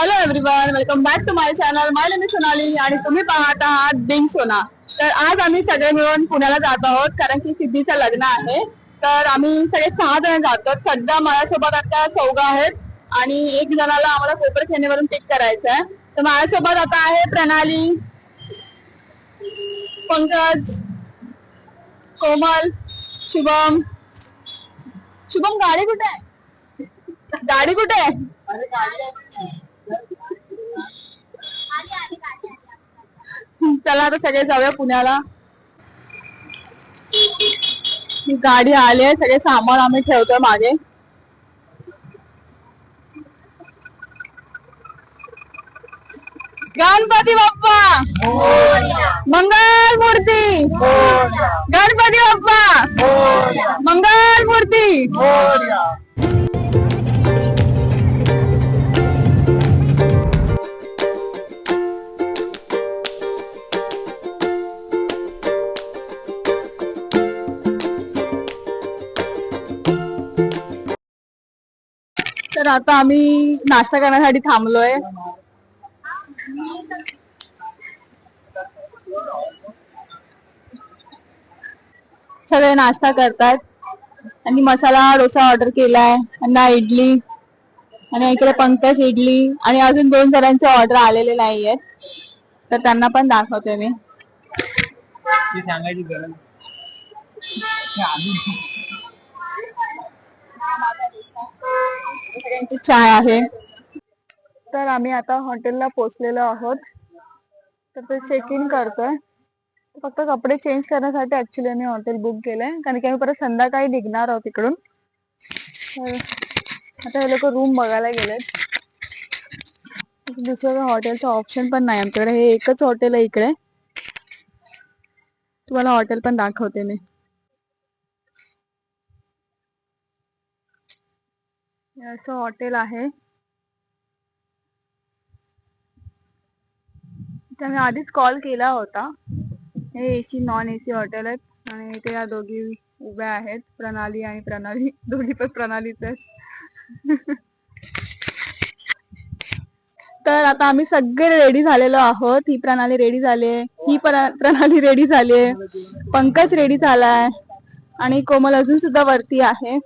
Hello everyone, welcome back to my channel. My name is Sonali आणि तुम्ही पाहत आहात बिंग सोना. तर आज आम्ही सगळे मिळून पुण्याला जात आहोत कारण की सिद्धीचं लग्न आहे. तर आम्ही सगळे 6 जण जातो. सध्या माझ्यासोबत आता 4 आहेत आणि एक जणाला आम्हाला कोपरखेरणेवरून पिक करायचं आहे. तर माझ्यासोबत आता आहे प्रणाली, पंकज, कोमल, शुभम. शुभम गाडी कुठे आहे? गाडी कुठे आहे? चला आता सगळे जाऊया पुण्याला. गाडी आली आहे, सगळे सामान आम्ही ठेवतोय मागे. गणपती बाप्पा मंगल मूर्ती, गणपती बाप्पा मंगल मूर्ती. तर आता आम्ही नाश्ता करण्यासाठी थांबलोय. सगळे नाश्ता करतात आणि मसाला डोसा ऑर्डर केलाय आणि इडली, आणि इकडे पंकज इडली, आणि अजून 2 जणांचे ऑर्डर आलेले नाहीयेत, तर त्यांना पण दाखवते मी. सांगायची गरज इकडे चाय आहे. तर आम्ही आता हॉटेलला पोहोचलेलो आहोत. तर ते चेक इन करतोय. फक्त कपडे चेंज करण्यासाठी ऍक्च्युली आम्ही हॉटेल बुक केलंय कारण की आम्ही परत संध्याकाळी निघणार आहोत इकडून. आता हे लोक रूम बघायला गेलेत. दुसरं हॉटेलचं ऑप्शन पण नाही आमच्याकडे, हे एकच हॉटेल आहे इकडे. तुम्हाला हॉटेल पण दाखवते मी. असं हॉटेल आहे. त्याने आधीच कॉल केला होता. हे एसी नॉन एसी हॉटेल आहेत आणि इथे या दोघी उभ्या आहेत, प्रणाली आणि प्रणाली, दोघी पण प्रणालीच आहेत. तर आता आम्ही सगळे रेडी झालेलो आहोत. ही प्रणाली रेडी झाली, ही प्रणाली रेडी झाली, पंकज रेडी झालाय आणि कोमल अजून सुद्धा वरती आहे.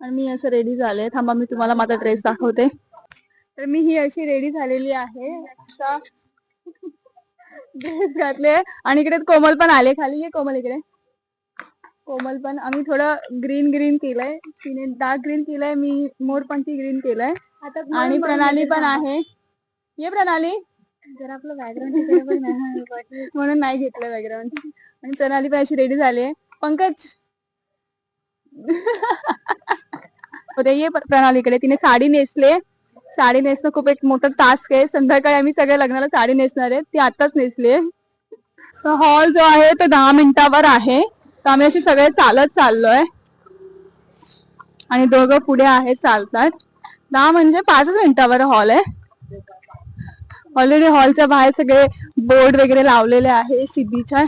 आणि मी असं रेडी झाले. थांबा मी तुम्हाला माझा ड्रेस दाखवते. तर मी ही अशी रेडी झालेली आहे. ड्रेस घातले आणि इकडे कोमल पण आले. खाली ये कोमल इकडे. कोमल पण, आम्ही थोडं ग्रीन ग्रीन केलंय, तिने डार्क ग्रीन केलंय, मी मोरपंखी ग्रीन केलंय. आणि प्रणाली पण आहे. ये प्रणाली. जर आपलं बॅकग्राऊंड म्हणून नाही घेतलं बॅकग्राऊंड. आणि प्रणाली पण अशी रेडी झाली. पंकज ये प्रणालीकडे. तिने साडी नेसले. साडी नेसणं खूप एक मोठा टास्क आहे. संध्याकाळी आम्ही सगळे लग्नाला साडी नेसणार आहे. ती आताच नेसली. हॉल जो आहे तो 10 मिनिटावर आहे. तर आम्ही असे सगळे चालत चाललोय आणि दोघं पुढे आहेत चालतात. 10 म्हणजे 5 मिनिटावर हॉल आहे. ऑलरेडी हॉलच्या बाहेर सगळे बोर्ड वगैरे लावलेले आहे सिद्धीच्या,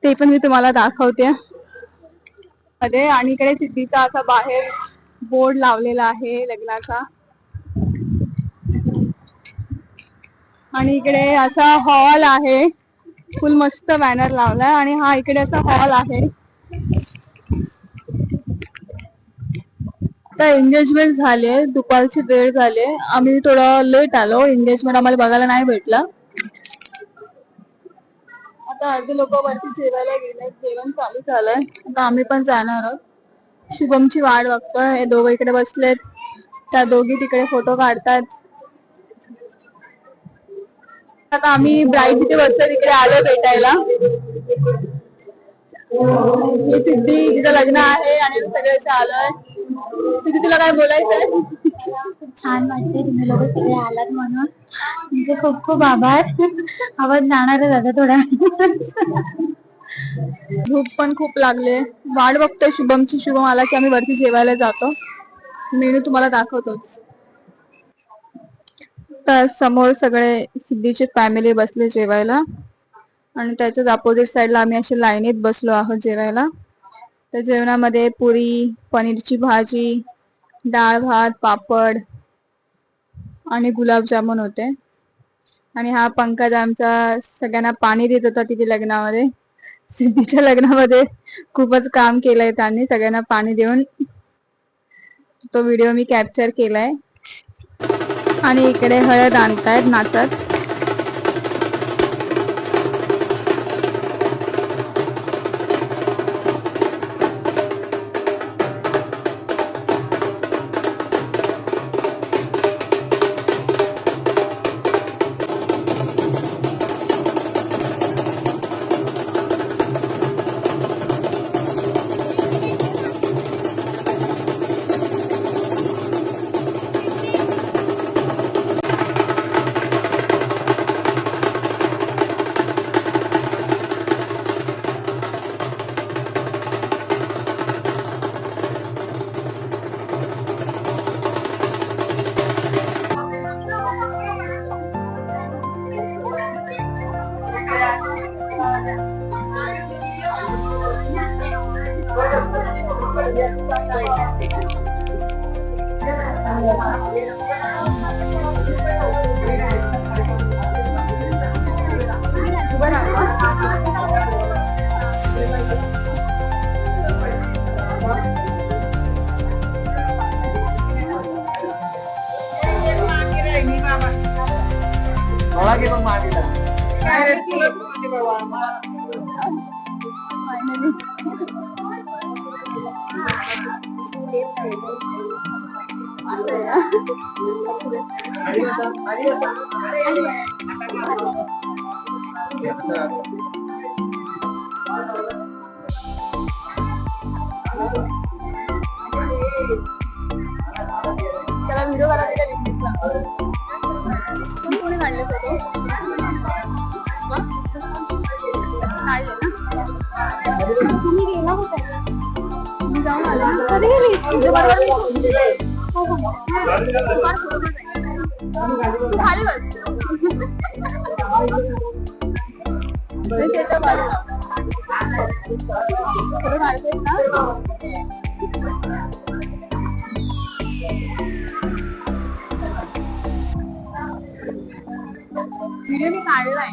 ते पण मी तुम्हाला दाखवते मध्ये. आणि इकडे सिद्धीचा असा बाहेर बोर्ड लावलेला आहे लग्नाचा. आणि इकडे असा हॉल आहे, फुल मस्त बॅनर लावलाय. आणि हा इकडे असा हॉल आहे. आता एंगेजमेंट झाली, दुपारची वेळ झाली. आम्ही थोडं लेट आलो, एंगेजमेंट आम्हाला बघायला नाही भेटला. आता अर्धे लोक वरती जेवायला गेले, जेवण चालू झालंय. आता आम्ही पण जाणार आहोत. शुभमची वाट बघतोय. हे दोघं इकडे बसलेत, त्या दोघी तिकडे फोटो काढतात. आता आम्ही ब्राईड जिथे बसतोय तिकडे आलो भेटायला. ही सिद्धी, तिचं लग्न आहे आणि सगळे असे आलोय. सिद्धी, तुला काय बोलायचंय? छान वाटते तुम्ही लोक सगळे आलात म्हणून. तुमचे खूप खूप आभार. आवाज जाणार आहे दादा थोडा. भूक पण खूप लागले, वाट बघतोय शुभमची. शुभम आला की आम्ही वरती जेवायला जातो. मेनू तुम्हाला दाखवतोच. तर समोर सगळे सिद्धीची फॅमिली बसले जेवायला आणि त्याच्याच अपोजिट साइडला आम्ही अशी लाईनीत बसलो आहोत जेवायला. तर जेवणामध्ये पुरी, पनीरची भाजी, डाळ भात, पापड आणि गुलाबजामुन होते. आणि हा पंकज आमचा सगळ्यांना पाणी देत होता तिथे लग्नामध्ये. सिद्धीच्या लग्नामध्ये खूपच काम केलंय त्यांनी सगळ्यांना पाणी देऊन. तो व्हिडिओ मी कॅप्चर केलाय. आणि इकडे हळद आणतायत नाचत. त्याला व्हिडिओ करायला कोणी काढले फोटो? तुम्ही गेला होता? मी जाऊन आले. कधी गेली? खाली बस. व्हिडिओ मी काढलाय.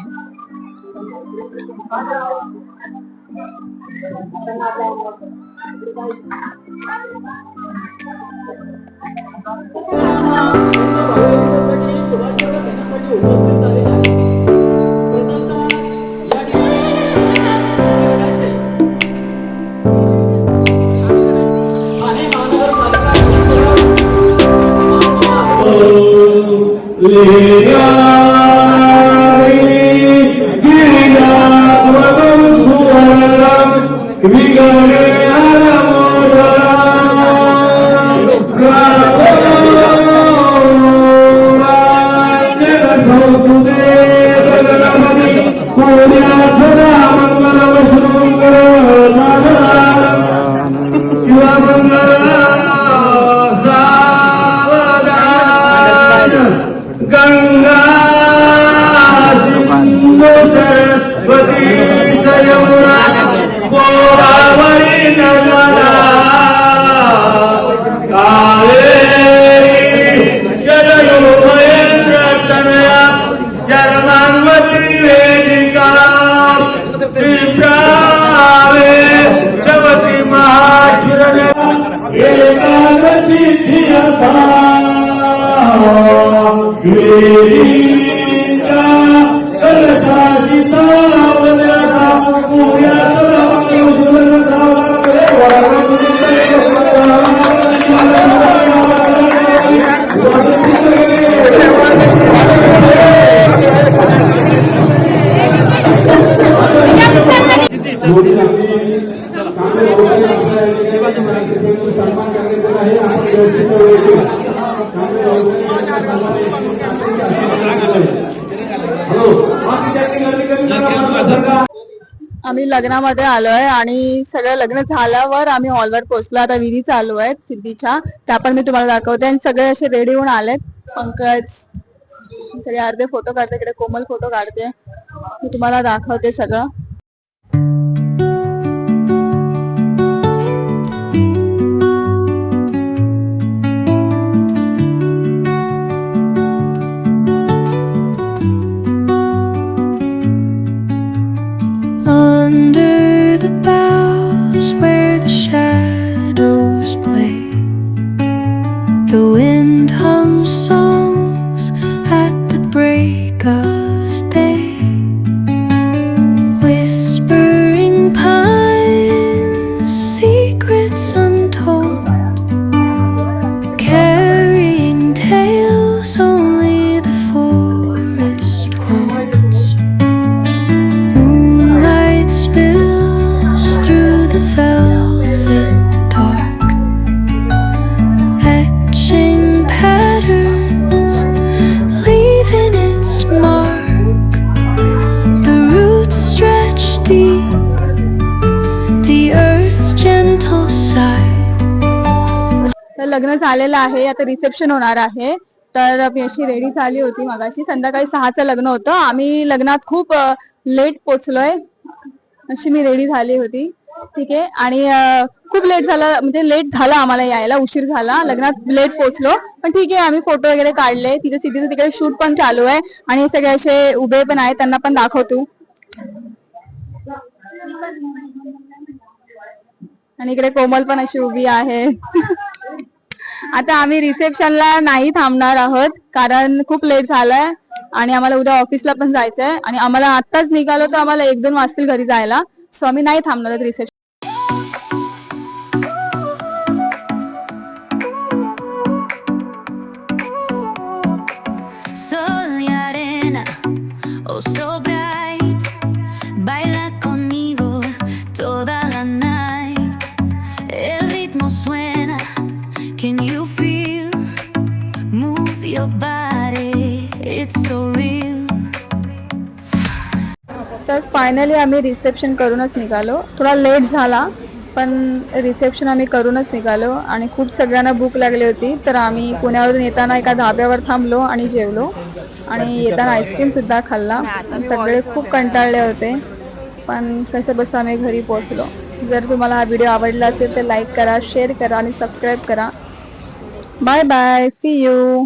आम्ही लग्नामध्ये आलोय आणि सगळं लग्न झाल्यावर आम्ही हॉलवर पोहोचलो. आता विधी चालू आहेत सिद्धीच्या, त्या पण मी तुम्हाला दाखवते. आणि सगळे असे रेडी होऊन आलेत. पंकज सगळे अर्धे फोटो काढते, इकडे कोमल फोटो काढते. मी तुम्हाला दाखवते सगळं. लग्न झालेलं आहे, आता रिसेप्शन होणार आहे. तर मी अशी रेडी झाली होती मगाशी. संध्याकाळी 6चं लग्न होतं. आम्ही लग्नात खूप लेट पोचलोय. अशी मी रेडी झाली होती. ठीक आहे. आणि खूप लेट झाला, म्हणजे लेट झाला आम्हाला यायला, उशीर झाला, लग्नात लेट पोहोचलो. पण ठीक आहे, आम्ही फोटो वगैरे काढले. तिथे सिद्धीचं तिकडे शूट पण चालू आहे आणि सगळे असे उभे पण आहेत, त्यांना पण दाखवतो. आणि इकडे कोमल पण अशी उभी आहे. आता आम्ही रिसेप्शनला नाही थांबणार आहोत, कारण खूप लेट झालाय आणि आम्हाला उद्या ऑफिसला पण जायचंय आणि आम्हाला आत्ताच निघालो तर आम्हाला 1-2 वाजतील घरी जायला. सो आम्ही नाही थांबणार आहोत reception. Sol y arena, oh so bright, baila conmigo toda la night. El ritmo suena, can you feel? Move your body, it's so real. तर फायनली आम्ही रिसेप्शन करूनच निघालो. थोडा लेट झाला पण रिसेप्शन आम्ही करूनच निघालो आणि खूप सगळ्यांना भूक लागली होती. तर आम्ही पुण्यावरून येताना एका धाब्यावर थांबलो आणि जेवलो आणि येताना आईस्क्रीम सुद्धा खाल्ला. सगळे खूप कंटाळले होते पण कसं बसं आम्ही घरी पोहोचलो. जर तुम्हाला हा व्हिडिओ आवडला असेल तर लाईक करा, शेअर करा आणि सबस्क्राईब करा. Bye bye, see you.